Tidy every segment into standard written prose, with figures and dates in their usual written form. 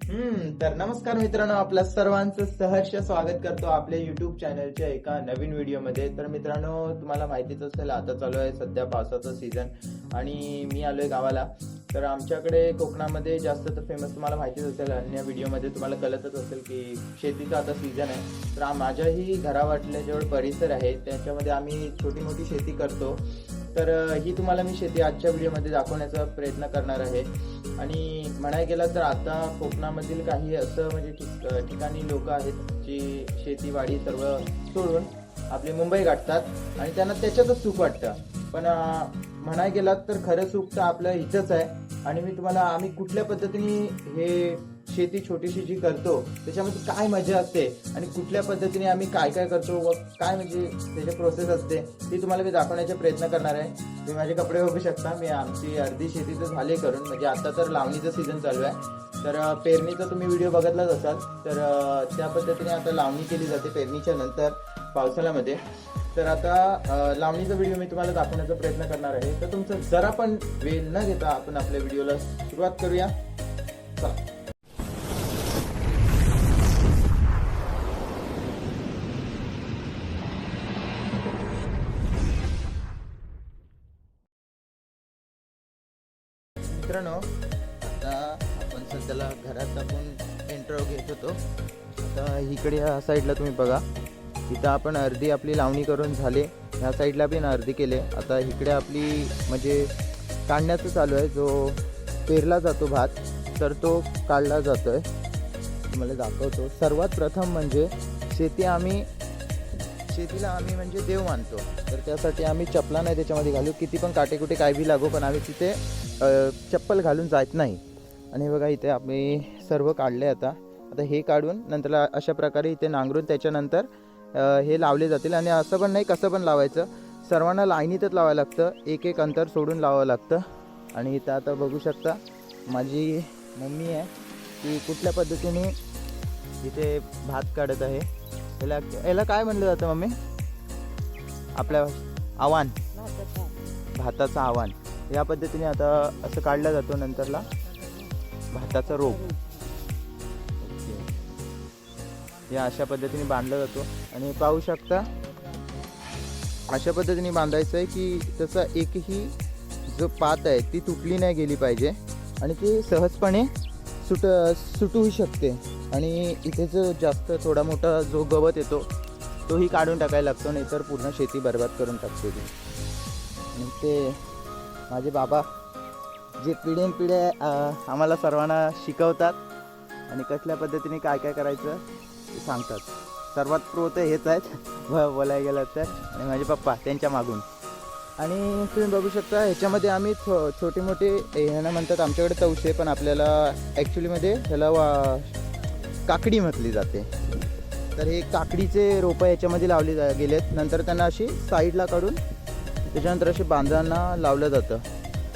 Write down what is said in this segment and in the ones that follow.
तर नमस्कार मित्रांनो, आपल्या सर्वांचं सहर्ष स्वागत करतो आपल्या युट्यूब चॅनलच्या एका नवीन व्हिडिओमध्ये. तर मित्रांनो, तुम्हाला माहितीच असेल आता चालू आहे सध्या पावसाचा सीझन आणि मी आलोय गावाला. तर आमच्याकडे कोकणामध्ये जास्त तर फेमस तुम्हाला माहितीच असेल, अन्य व्हिडिओमध्ये तुम्हाला कळतच असेल की शेतीचा आता सीझन आहे. तर माझ्याही घरावाटल्या जवळ परिसर आहे, त्याच्यामध्ये आम्ही छोटी मोठी शेती करतो. तर ही तुम्हाला मी शेती आजच्या व्हिडिओमध्ये दाखवण्याचा प्रयत्न करणार आहे. आणि म्हणायला गेलं तर आता कोकणामधील काही असं म्हणजे ठिकाणी लोक आहेत जी शेतीवाडी सर्व सोडून आपली मुंबई गाठतात आणि त्यांना त्याच्यातच सुख वाटतं. पण म्हणायला गेलात तर खरं सुख तर आपलं इथंच आहे. आणि मी तुम्हाला आम्ही कुठल्या पद्धतीने हे शेती छोटीशी जी करतो त्याच्यामध्ये काय मजा असते आणि कुठल्या पद्धतीने आम्ही काय काय करतो व काय म्हणजे त्याची प्रोसेस असते ती तुम्हाला मी दाखवण्याचा प्रयत्न करणार आहे. तुम्ही माझे कपडे बघू शकता. मी आमची अर्धी शेती तर झाली करून, म्हणजे आता तर लावणीचं सीझन चालू आहे. तर पेरणीचा तुम्ही व्हिडिओ बघितलाच असाल. तर त्या पद्धतीने आता लावणी केली जाते पेरणीच्या नंतर पावसाळ्यामध्ये. तर आता लावणीचा व्हिडिओ मी तुम्हाला दाखवण्याचा प्रयत्न करणार आहे. तर तुमचं जरा पण वेळ न घेता आपण आपल्या व्हिडिओला सुरुवात करूया. चला. मित्रांनो, आता आपण सध्याला घरात आपण इंट्रो घेत होतो. आता इकडे या साईडला तुम्ही बघा, इथं आपण अर्धी आपली लावणी करून झाले, ह्या साईडला पण अर्धी केले. आता इकडे आपली म्हणजे काढण्याचं चालू आहे. जो पेरला जातो भात तर तो काढला जातो आहे. तुम्हाला दाखवतो. सर्वात प्रथम म्हणजे शेतीला आम्ही म्हणजे देव मानतो. तर त्यासाठी आम्ही चपला नाही त्याच्यामध्ये घालू, किती पण काटेकुटे काय बी लागू, पण आम्ही तिथे चप्पल घालून जात नाही. आणि बघा इथे आम्ही सर्व काढले. आता हे काढून नंतर अशा प्रकारे इथे नांगरून त्याच्यानंतर हे लावले जातील. आणि असं पण नाही कसं पण लावायचं, सर्वांना लाईनीतच लावावं लागतं, एक एक अंतर सोडून लावावं लागतं. आणि इथं आता बघू शकता माझी मम्मी आहे, ती कुठल्या पद्धतीने इथे भात काढत आहे. याला काय म्हणलं जातं मम्मी? आपल्या आव्हान, भाताचं आव्हान या पद्धतीने आता असं काढला जातो. नंतरला भाताचा रोप या अशा पद्धतीने बांधला जातो. आणि पाहू शकता अशा पद्धतीने बांधायचं आहे की तसा एकही जो पात आहे ती तुटली नाही गेली पाहिजे आणि ती सहजपणे सुटूही शकते. आणि इथे जो जास्त थोडा मोठा जो गवत येतो तोही काढून टाकायला लागतो, नाही तर पूर्ण शेती बरबाद करून टाकते ती. आणि ते माझे बाबा जे पिढ्यानपिढ्या आम्हाला सर्वांना शिकवतात आणि कसल्या पद्धतीने काय काय करायचं ते सांगतात. सर्वात प्रो तर हेच आहेत बोलायला गेलं तर. आणि माझे पप्पा त्यांच्या मागून. आणि तुम्ही बघू शकता ह्याच्यामध्ये आम्ही छोटे मोठे ह्यांना म्हणतात आमच्याकडे तवशे, पण आपल्याला ॲक्च्युलीमध्ये ह्याला काकडी म्हटली जाते. तर हे काकडीचे रोपं याच्यामध्ये लावले गेलेत. नंतर त्यांना अशी साईडला काढून त्याच्यानंतर असे बांधांना लावलं जातं.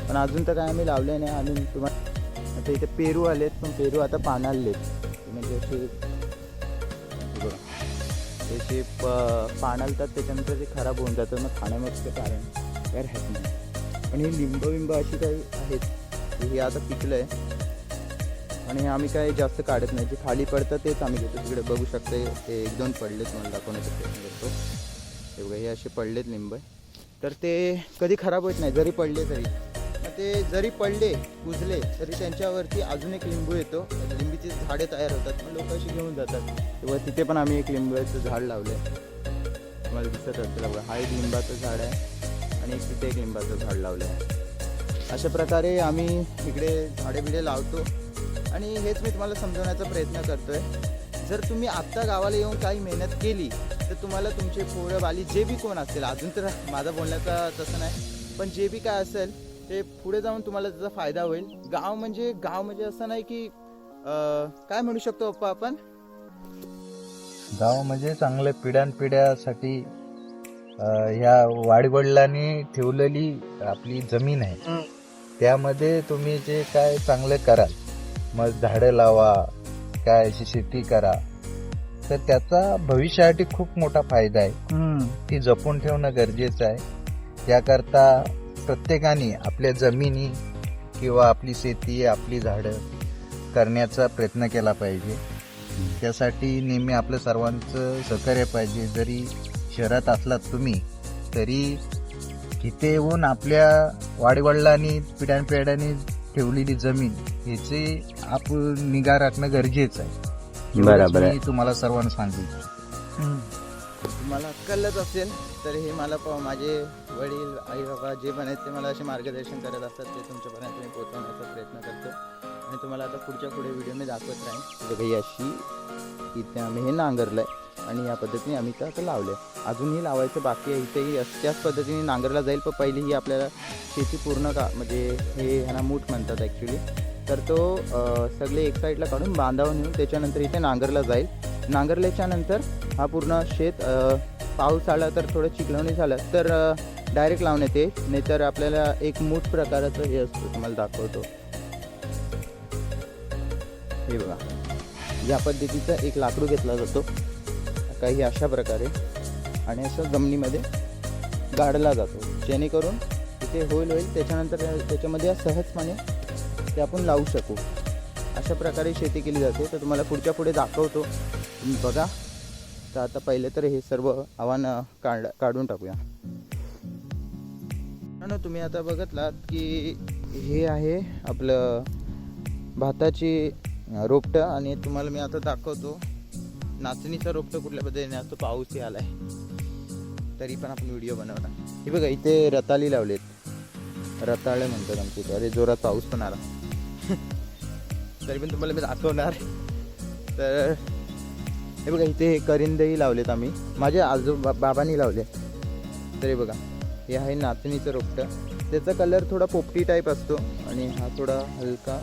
पण अजून तर काय आम्ही लावले नाही. आणि तुम्हाला आता इथे पेरू आलेत, पण पेरू आता पाणालेत. म्हणजे असे पाणालतात, त्याच्यानंतर ते खराब होऊन जातं. मग खाण्यामध्ये कारण काय राहत नाही. आणि हे लिंब अशी काही आहेत, हे आता पिकलं आहे. आणि आम्ही काय जास्त काढत नाही, जे खाली पडतं तेच आम्ही घेतो. तिकडे बघू शकते ते एक दोन पडलेत, मला दाखवण्याचा प्रयत्न करतो. हे बघा, हे असे पडलेत लिंब. तर ते कधी खराब होत नाही जरी पडले तरी. मग ते जरी पडले कुजले तरी त्यांच्यावरती अजून एक लिंबू येतो, लिंबीची झाडे तयार होतात. मग लोक अशी घेऊन जातात. तेव्हा तिथे पण आम्ही एक लिंबाचं झाड लावलं आहे, तुम्हाला दिसत असेल बघा. हा एक लिंबाचं झाड आहे आणि तिथे एक लिंबाचं झाड लावलं आहे. अशा प्रकारे आम्ही इकडे झाडे बिडे लावतो. आणि हेच मी तुम्हाला समजवण्याचा प्रयत्न करतो आहे. जर तुम्ही आत्ता गावाला येऊन काही मेहनत केली तर तुम्हाला तुमचे पोरं बाली जे बी कोण असेल, अजून तर माझा बोलण्याचा तसं नाही, पण जे बी काय असेल ते पुढे जाऊन तुम्हाला त्याचा फायदा होईल. गाव म्हणजे असं नाही की काय म्हणू शकतो पप्पा आपण, गाव म्हणजे चांगल्या पिढ्यानपिढ्यासाठी ह्या वाडवडिलांनी ठेवलेली आपली जमीन आहे. त्यामध्ये तुम्ही जे काय चांगलं कराल, मग झाडं लावा, काय अशी शेती करा, तर त्याचा भविष्यासाठी खूप मोठा फायदा आहे. ती जपून ठेवणं गरजेचं आहे. याकरता प्रत्येकाने आपल्या जमिनी किंवा आपली शेती, आपली झाडं करण्याचा प्रयत्न केला पाहिजे. त्यासाठी नेहमी आपलं सर्वांचं सहकार्य पाहिजे. जरी शहरात असलात तुम्ही तरी इथे येऊन आपल्या वाडीवडिलांनी पिढ्यानपिढ्यांनी ठेवलेली जमीन ह्याची आपण निगा राखणं गरजेचं आहे. बरोबर आहे. मी तुम्हाला सर्वांना सांगितलं. तुम्हाला कळलंच असेल तर हे मला माझे वडील आई बाबा जे पण आहेत ते मला असे मार्गदर्शन करत असतात. ते तुमच्यापर्यंत मी पोहोचवण्याचा प्रयत्न करतो आणि तुम्हाला आता पुढे व्हिडिओ मी दाखवत राहीन. बघा ही अशी इथे आम्ही हे नांगरलं आहे आणि या पद्धतीने आम्ही ते आता लावलं आहे. अजूनही लावायचं बाकी आहे. इथेही त्याच पद्धतीने नांगरला जाईल. पण पहिली ही आपल्याला शेती पूर्ण म्हणजे हे ह्यांना मूठ म्हणतात ॲक्च्युली. तर तो सगळे एक साईडला काढून बांधावं नेऊन त्याच्यानंतर इथे नांगरला जाईल. नांगरल्याच्या नंतर हा पूर्ण शेत पाऊस आला तर थोडं चिखलवणी झालं तर डायरेक्ट लावण्यात येईल. नाहीतर आपल्याला एक मूठ प्रकाराचं हे असतं तुम्हाला दाखवतो. हे बघा या पद्धतीचा एक लाकडू घेतला जातो काही अशा प्रकारे आणि असं जमिनीमध्ये गाडला जातो जेणेकरून तिथे होईल त्याच्यानंतर त्याच्यामध्ये सहजपणे ते आपण लावू शकू. अशा प्रकारे शेती केली जाते. तर तुम्हाला पुढे दाखवतो. तुम्ही बघा. तर आता पहिले तर हे सर्व आव्हान काढून टाकूया. तुम्ही आता बघितलात की हे आहे आपलं भाताची रोपटं आणि तुम्हाला मी आता दाखवतो नाचणीचा रोपटं कुठल्या पद्धतीने असतो. पाऊसही आलाय तरी पण आपण व्हिडिओ बनवला. हे बघा इथे रताळी लावलेत. रताळे म्हणतात आमच्या इथे. अरे जोरात पाऊस पण आला तरी पण तुम्हाला मी दाखवणार. तर हे बघा इथे करिंदही लावलेत आम्ही. माझ्या बाबांनी लावले. तर हे बघा हे आहे नाचणीचं रोपटं. त्याचा कलर थोडा पोपटी टाईप असतो आणि हा थोडा हलका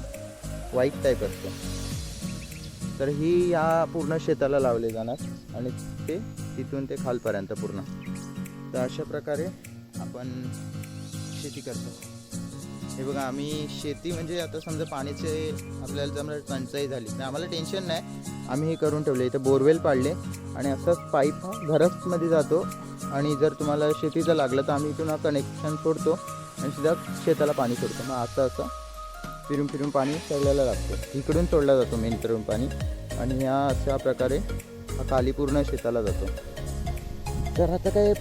व्हाईट टाईप असतो. तर ही या पूर्ण शेताला लावले जाणार आणि ते तिथून ते खालपर्यंत पूर्ण. तर अशा प्रकारे आपण शेती करतो. हे बघा आम्ही शेती म्हणजे आता समजा पाण्याचे आपल्याला जर टंचाई झाली तर आम्हाला टेन्शन नाही. आम्ही हे करून ठेवले. इथं बोरवेल पाडले आणि असंच पाईप हा घरामध्ये जातो आणि जर तुम्हाला शेतीचं लागलं तर आम्ही इथून हा कनेक्शन सोडतो आणि सीधा शेताला पाणी सोडतो. मग असं फिरून पाणी सोडल्याला लागतो. इकडून सोडला जातो मेन करून पाणी आणि या अशा प्रकारे हा खाली पूर्ण शेताला जातो. तर आता काही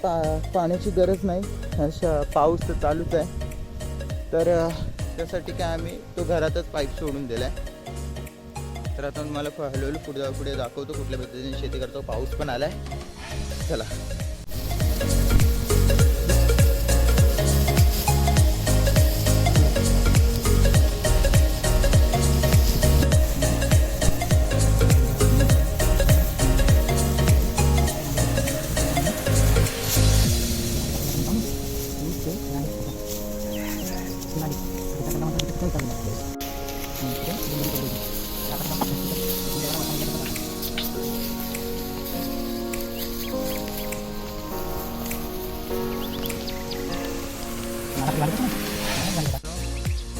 पाण्याची गरज नाही. अशा पाऊस तर चालूच आहे. तर त्यासाठी काय आम्ही तो घरातच पाईप सोडून दिला आहे. तर आता मला हळूहळू पुढे दाखवतो कुठल्या पद्धतीने शेती करतो. पाऊस पण आला आहे. चला.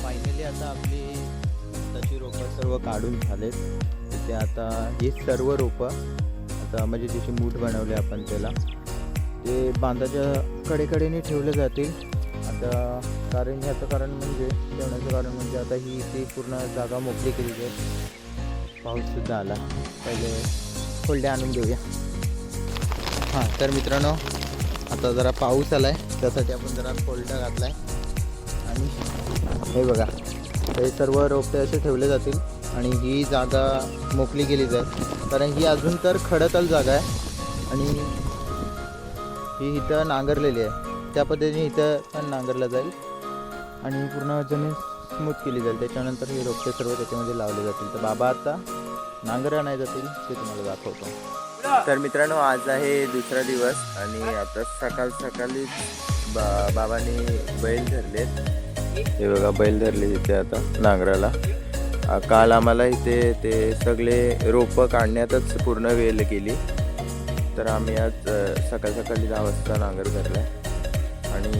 फायनली आता आपली भाताची रोपं सर्व काढून झालेत. तिथे आता ही सर्व रोपं आता म्हणजे जशी मूठ बनवले आपण त्याला ते बांधाच्या कडेकडेने ठेवले जातील. आता कारण ह्याचं कारण म्हणजे ठेवण्याचं कारण म्हणजे आता ही ती पूर्ण जागा मोकळी केली जाईल. पाऊससुद्धा आला. पहिले खोल्ड्या आणून देऊया. हां तर मित्रांनो आता जरा पाऊस आला आहे त्यासाठी आपण जरा खोल्डा घातला आहे आणि हे बघा हे सर्व रोपटे असे ठेवले जातील आणि ही जागा मोकळी केली जाईल. कारण ही अजून तर खडतल जागा आहे आणि ही इथं नांगरलेली आहे. त्या पद्धतीने इथं पण नांगरला जाईल आणि पूर्ण जमीन स्मूथ केली जाईल. त्याच्यानंतर हे रोपटे सर्व त्याच्यामध्ये लावले जातील. तर बाबा आता नांगर आणायला जातील ते तुम्हाला दाखवतो. तर मित्रांनो आज आहे दुसरा दिवस आणि आता सकाळीच बाबांनी बैल धरलेत. हे बघा बैल धरले इथे आता नांगराला. काल आम्हाला इथे ते सगळे रोपं काढण्यातच पूर्ण वेळ गेली. तर आम्ही आज सकाळी 10 वाजता नांगर धरला आणि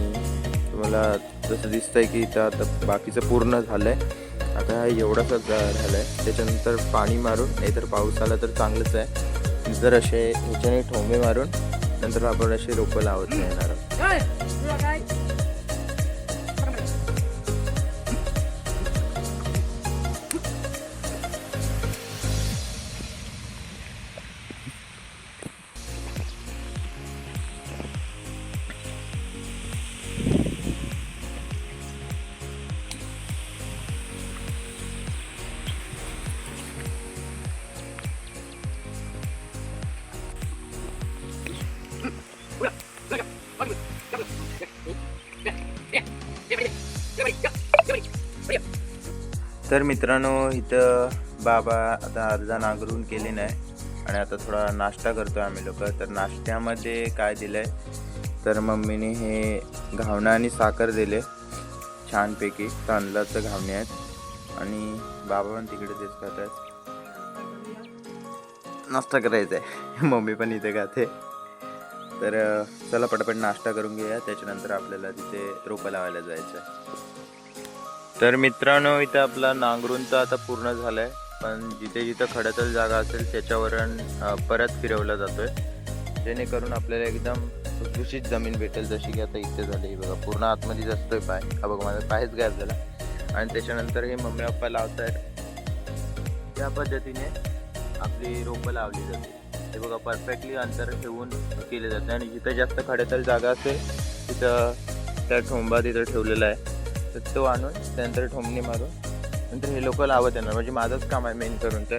तुम्हाला जसं दिसतंय की इथं आता बाकीचं पूर्ण झालं आहे. आता हा एवढाच झालं आहे. त्याच्यानंतर पाणी मारून नाहीतर पाऊस आला तर चांगलंच आहे. जर असे ह्याच्याने ठोंगे मारून नंतर आपण असे रोपं लावत नाही येणार. तर मित्रांनो इथं बाबा आता अर्धा नांगरून केले नाही आणि आता थोडा नाश्ता करतो आम्ही लोक. तर नाश्त्यामध्ये काय दिलं आहे तर मम्मीने हे घावणं आणि साखर दिले छानपैकी, तांदळाचं घावणे आहेत आणि बाबा पण तिकडे तेच खात आहेत. नाश्ता करायचा आहे मम्मी पण इथे खाते. तर चला पटापट नाश्ता करून घेऊया, त्याच्यानंतर आपल्याला तिथे रोपं लावायला जायचं आहे. तर मित्रांनो इथं आपला नांगरून तर आता पूर्ण झालं आहे, पण जिथे जिथं खडतर जागा असेल त्याच्यावरून परत फिरवला जातोय, जेणेकरून आपल्याला एकदम खुशखुशीत जमीन भेटेल. जशी की आता इथे झाली बघा, पूर्ण आतमध्ये असतोय पाय, हा बघा माझा पायच गायब झाला. आणि त्याच्यानंतर हे मम्मी पप्पा लावत आहेत, त्या पद्धतीने आपली रोपं लावली जाते. ते बघा परफेक्टली अंतर ठेवून केले जाते आणि जिथं जास्त खडतर जागा असेल तिथं त्या ठोंबा तिथं ठेवलेला आहे, तर तो आणून त्यानंतर ठोंबणी मारून नंतर हे लोक लावत येणार. म्हणजे माझंच काम आहे मेन करून. तर